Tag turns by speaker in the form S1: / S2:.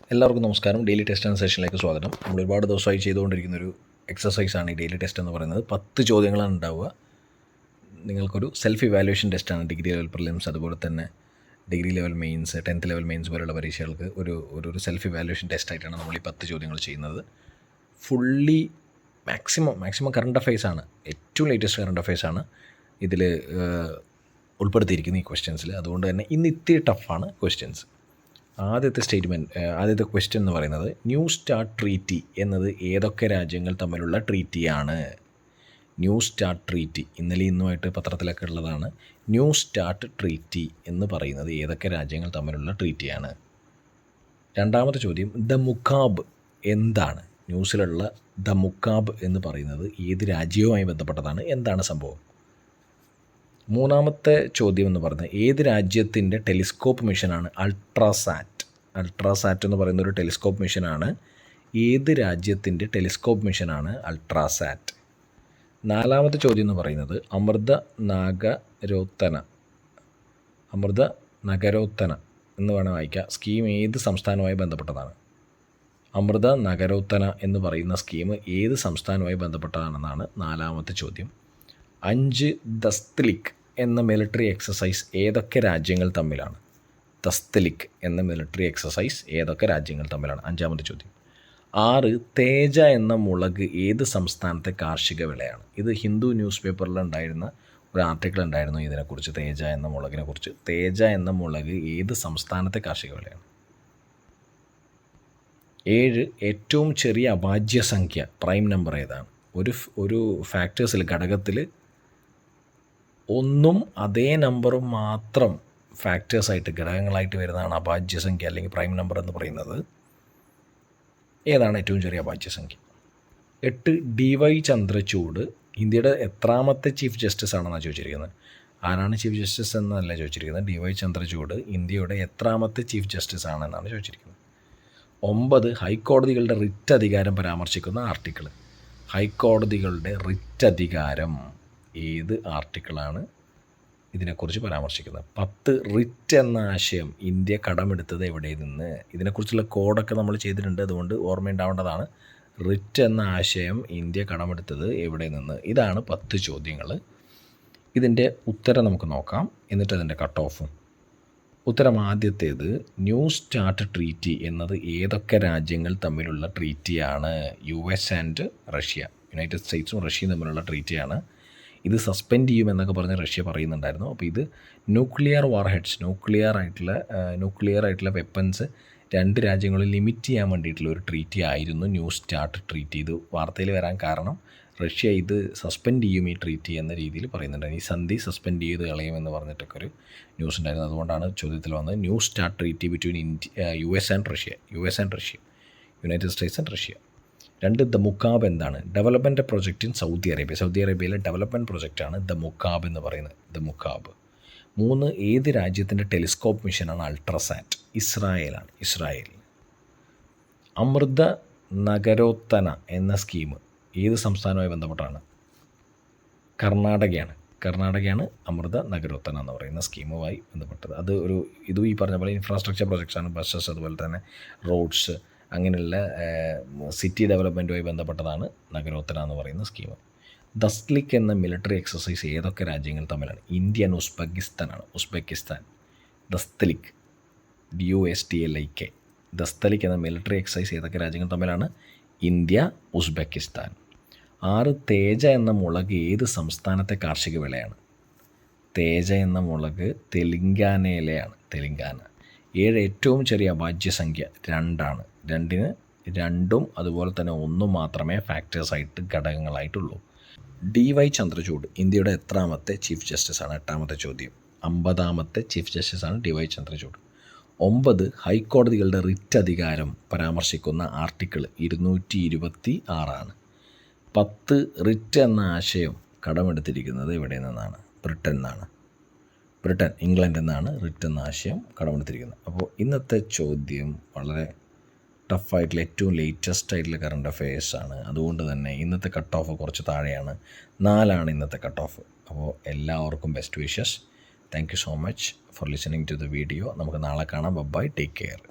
S1: എല്ലാവർക്കും നമസ്കാരം. Daily test and സെഷനിലേക്ക് സ്വാഗതം. നമ്മൾ ഒരുപാട് ദിവസമായി ചെയ്തുകൊണ്ടിരിക്കുന്നൊരു എക്സസൈസാണ് ഈ ഡെയിലി ടെസ്റ്റ് എന്ന് പറയുന്നത്. 10 ചോദ്യങ്ങളാണ് ഉണ്ടാവുക. നിങ്ങൾക്കൊരു സെൽഫ് ഇവാലുവേഷൻ ടെസ്റ്റാണ്. ഡിഗ്രി ലെവൽ പ്രിലിംസ്, അതുപോലെ തന്നെ degree level mains, 10th level mains പോലുള്ള പരീക്ഷകൾക്ക് ഒരു സെൽഫ് ഇവാലുവേഷൻ ടെസ്റ്റായിട്ടാണ് നമ്മൾ ഈ 10 ചോദ്യങ്ങൾ ചെയ്യുന്നത്. ഫുള്ളി മാക്സിമം കറണ്ട് അഫയേഴ്സാണ്, ഏറ്റവും ലേറ്റസ്റ്റ് കറണ്ട് അഫയേഴ്സാണ് ഇതിൽ ഉൾപ്പെടുത്തിയിരിക്കുന്നത് ഈ ക്വസ്റ്റ്യൻസിൽ. അതുകൊണ്ട് തന്നെ ഇന്ന് ഇത്തിരി ടഫാണ് ക്വസ്റ്റ്യൻസ്. ആദ്യത്തെ ക്വസ്റ്റ്യൻ എന്ന് പറയുന്നത് ന്യൂ സ്റ്റാർട്ട് ട്രീറ്റി എന്നത് ഏതൊക്കെ രാജ്യങ്ങൾ തമ്മിലുള്ള ട്രീറ്റിയാണ്? ന്യൂ സ്റ്റാർട്ട് ട്രീറ്റി ഇന്നലെ ഇന്നുമായിട്ട് പത്രത്തിലൊക്കെ ഉള്ളതാണ്. ന്യൂ സ്റ്റാർട്ട് ട്രീറ്റി എന്ന് പറയുന്നത് ഏതൊക്കെ രാജ്യങ്ങൾ തമ്മിലുള്ള ട്രീറ്റിയാണ്? രണ്ടാമത്തെ ചോദ്യം, ദ മുക്കാബ് എന്താണ്? ന്യൂസിലുള്ള ദ മുക്കാബ് എന്ന് പറയുന്നത് ഏത് രാജ്യവുമായി ബന്ധപ്പെട്ടതാണ്? എന്താണ് സംഭവം? മൂന്നാമത്തെ ചോദ്യം എന്ന് പറയുന്നത് ഏത് രാജ്യത്തിൻ്റെ ടെലിസ്കോപ്പ് മിഷനാണ് അൾട്രാസാറ്റ്? അൾട്രാസാറ്റ് എന്ന് പറയുന്ന ഒരു ടെലിസ്കോപ്പ് മിഷനാണ്. ഏത് രാജ്യത്തിൻ്റെ ടെലിസ്കോപ്പ് മിഷനാണ് അൾട്രാസാറ്റ്? നാലാമത്തെ ചോദ്യം എന്ന് പറയുന്നത് അമൃത നഗരോത്തന എന്ന് വേണം വായിക്കുക. സ്കീം ഏത് സംസ്ഥാനവുമായി ബന്ധപ്പെട്ടതാണ്? അമൃത നഗരോത്തന എന്ന് പറയുന്ന സ്കീം ഏത് സംസ്ഥാനവുമായി ബന്ധപ്പെട്ടതാണെന്നാണ് നാലാമത്തെ ചോദ്യം. 5 ദസ്തലിക് എന്ന മിലിറ്ററി എക്സസൈസ് ഏതൊക്കെ രാജ്യങ്ങൾ തമ്മിലാണ്? ദസ്തലിക് എന്ന മിലിറ്ററി എക്സസൈസ് ഏതൊക്കെ രാജ്യങ്ങൾ തമ്മിലാണ്? അഞ്ചാമത്തെ ചോദ്യം. 6 തേജ എന്ന മുളക് ഏത് സംസ്ഥാനത്തെ കാർഷിക വിളയാണ്? ഇത് ഹിന്ദു ന്യൂസ് പേപ്പറിൽ ഉണ്ടായിരുന്ന ഒരു ആർട്ടിക്കിൾ ഉണ്ടായിരുന്നു ഇതിനെക്കുറിച്ച്, തേജ എന്ന മുളകിനെ കുറിച്ച്. തേജ എന്ന മുളക് ഏത് സംസ്ഥാനത്തെ കാർഷിക വിളയാണ്? 7 ഏറ്റവും ചെറിയ അഭാജ്യ സംഖ്യ പ്രൈം നമ്പർ ഏതാണ്? ഒരു ഫാക്ടേഴ്സിൽ, ഘടകത്തിൽ ഒന്നും അതേ നമ്പറും മാത്രം ഫാക്ടേഴ്സായിട്ട്, ഘടകങ്ങളായിട്ട് വരുന്നതാണ് അഭാജ്യ സംഖ്യ അല്ലെങ്കിൽ പ്രൈം നമ്പർ എന്ന് പറയുന്നത്. ഏതാണ് ഏറ്റവും ചെറിയ അഭാജ്യ സംഖ്യ? 8 DY ചന്ദ്രചൂഡ് ഇന്ത്യയുടെ എത്രാമത്തെ ചീഫ് ജസ്റ്റിസ് ആണെന്നാണ് ചോദിച്ചിരിക്കുന്നത്. ആരാണ് ചീഫ് ജസ്റ്റിസ് എന്നല്ല ചോദിച്ചിരിക്കുന്നത്. DY ചന്ദ്രചൂഡ് ഇന്ത്യയുടെ എത്രാമത്തെ ചീഫ് ജസ്റ്റിസ് ആണെന്നാണ് ചോദിച്ചിരിക്കുന്നത്. 9 ഹൈക്കോടതികളുടെ റിറ്റ് അധികാരം പരാമർശിക്കുന്ന ആർട്ടിക്കിൾ. ഹൈക്കോടതികളുടെ റിറ്റ് അധികാരം ഏത് ആർട്ടിക്കിളാണ് ഇതിനെക്കുറിച്ച് പരാമർശിക്കുന്നത്? 10 റിറ്റ് എന്ന ആശയം ഇന്ത്യ കടമെടുത്തത് എവിടെ നിന്ന്? ഇതിനെക്കുറിച്ചുള്ള കോഡൊക്കെ നമ്മൾ ചെയ്തിട്ടുണ്ട്, അതുകൊണ്ട് ഓർമ്മയുണ്ടാവേണ്ടതാണ്. റിറ്റ് എന്ന ആശയം ഇന്ത്യ കടമെടുത്തത് എവിടെ നിന്ന്? ഇതാണ് 10 ചോദ്യങ്ങൾ. ഇതിൻ്റെ ഉത്തരം നമുക്ക് നോക്കാം, എന്നിട്ട് അതിൻ്റെ കട്ട് ഓഫും. ഉത്തരം ആദ്യത്തേത്, ന്യൂ സ്റ്റാർട്ട് ട്രീറ്റി എന്നത് ഏതൊക്കെ രാജ്യങ്ങൾ തമ്മിലുള്ള ട്രീറ്റിയാണ്? US ആൻഡ് റഷ്യ, യുണൈറ്റഡ് സ്റ്റേറ്റ്സും റഷ്യയും തമ്മിലുള്ള ട്രീറ്റിയാണ്. ഇത് സസ്പെൻഡ് ചെയ്യുമെന്നൊക്കെ പറഞ്ഞ് റഷ്യ പറയുന്നുണ്ടായിരുന്നു. അപ്പോൾ ഇത് ന്യൂക്ലിയർ വാർഹെഡ്സ്, ന്യൂക്ലിയർ ആയിട്ടുള്ള വെപ്പൺസ് 2 രാജ്യങ്ങളിൽ ലിമിറ്റ് ചെയ്യാൻ വേണ്ടിയിട്ടുള്ള ഒരു ട്രീറ്റി ആയിരുന്നു ന്യൂ സ്റ്റാർട്ട് ട്രീറ്റി. ഇത് വാർത്തയിൽ വരാൻ കാരണം റഷ്യ ഇത് സസ്പെൻഡ് ചെയ്യും ഈ ട്രീറ്റി എന്ന രീതിയിൽ പറയുന്നുണ്ടായിരുന്നു. ഈ സന്ധി സസ്പെൻഡ് ചെയ്ത് കളയുമെന്ന് പറഞ്ഞിട്ടൊക്കെ ഒരു ന്യൂസ് ഉണ്ടായിരുന്നു. അതുകൊണ്ടാണ് ചോദ്യത്തിൽ വന്നത് new start treaty between US and Russia, united states and Russia. 2 the Mukaab എന്താണ്? ഡെവലപ്മെൻറ്റ് പ്രൊജക്റ്റ് ഇൻ സൗദി അറേബ്യയിലെ ഡെവലപ്മെൻറ്റ് പ്രൊജക്റ്റാണ് ദ മുക്കാബ് എന്ന് പറയുന്നത്. The Mukaab. 3 ഏത് രാജ്യത്തിൻ്റെ ടെലിസ്കോപ്പ് മിഷനാണ് അൾട്രാസാറ്റ്? ഇസ്രായേൽ. അമൃത നഗരോത്തന എന്ന സ്കീം ഏത് സംസ്ഥാനവുമായി ബന്ധപ്പെട്ടാണ്? കർണാടകയാണ് അമൃത നഗരോത്തന എന്ന് പറയുന്ന സ്കീമുമായി ബന്ധപ്പെട്ടത്. അത് ഇതും ഈ പറഞ്ഞ പോലെ ഇൻഫ്രാസ്ട്രക്ചർ പ്രൊജക്ട്സാണ്. ബസ്സസ്, അതുപോലെ തന്നെ റോഡ്സ്, അങ്ങനെയുള്ള സിറ്റി ഡെവലപ്മെൻറ്റുമായി ബന്ധപ്പെട്ടതാണ് നഗരോത്തര എന്ന് പറയുന്ന സ്കീം. ദസ്തലിക് എന്ന മിലിറ്ററി എക്സസൈസ് ഏതൊക്കെ രാജ്യങ്ങൾ തമ്മിലാണ്? India and Uzbekistan. Dustlik, DUSTLIK. Dustlik എന്ന മിലിറ്ററി എക്സസൈസ് ഏതൊക്കെ രാജ്യങ്ങൾ തമ്മിലാണ്? India, Uzbekistan. 6 തേജ എന്ന മുളക് ഏത് സംസ്ഥാനത്തെ കാർഷിക വിളയാണ്? തേജ എന്ന മുളക് തെലങ്കാനയിലെയാണ്, തെലങ്കാന. 7 ഏറ്റവും ചെറിയ അഭാജ്യ സംഖ്യ 2 ആണ്. 2ന് 2ഉം അതുപോലെ തന്നെ 1ഉം മാത്രമേ ഫാക്ടേഴ്സായിട്ട്, ഘടകങ്ങളായിട്ടുള്ളൂ. DY ചന്ദ്രചൂഡ് ഇന്ത്യയുടെ എത്രാമത്തെ ചീഫ് ജസ്റ്റിസാണ്? 8ാമത്തെ ചോദ്യം. 50ാമത്തെ ചീഫ് ജസ്റ്റിസാണ് DY ചന്ദ്രചൂഡ്. 9 ഹൈക്കോടതികളുടെ റിറ്റ് അധികാരം പരാമർശിക്കുന്ന ആർട്ടിക്കിൾ 226 ആണ്. 10 റിറ്റ് എന്ന ആശയം കടമെടുത്തിരിക്കുന്നത് എവിടെ നിന്നാണ്? ഇംഗ്ലണ്ടിൽ നിന്നാണ് റിറ്റ് എന്ന ആശയം കടമെടുത്തിരിക്കുന്നത്. അപ്പോൾ ഇന്നത്തെ ചോദ്യം വളരെ ടഫായിട്ടുള്ള, ഏറ്റവും ലേറ്റസ്റ്റ് ആയിട്ടുള്ള കറണ്ട് അഫയേഴ്സാണ്. അതുകൊണ്ട് തന്നെ ഇന്നത്തെ കട്ട് ഓഫ് കുറച്ച് താഴെയാണ്. 4 ഇന്നത്തെ കട്ട് ഓഫ്. അപ്പോൾ എല്ലാവർക്കും best wishes. Thank you so much for listening to the video. നമുക്ക് നാളെ കാണാം. Bye, take care.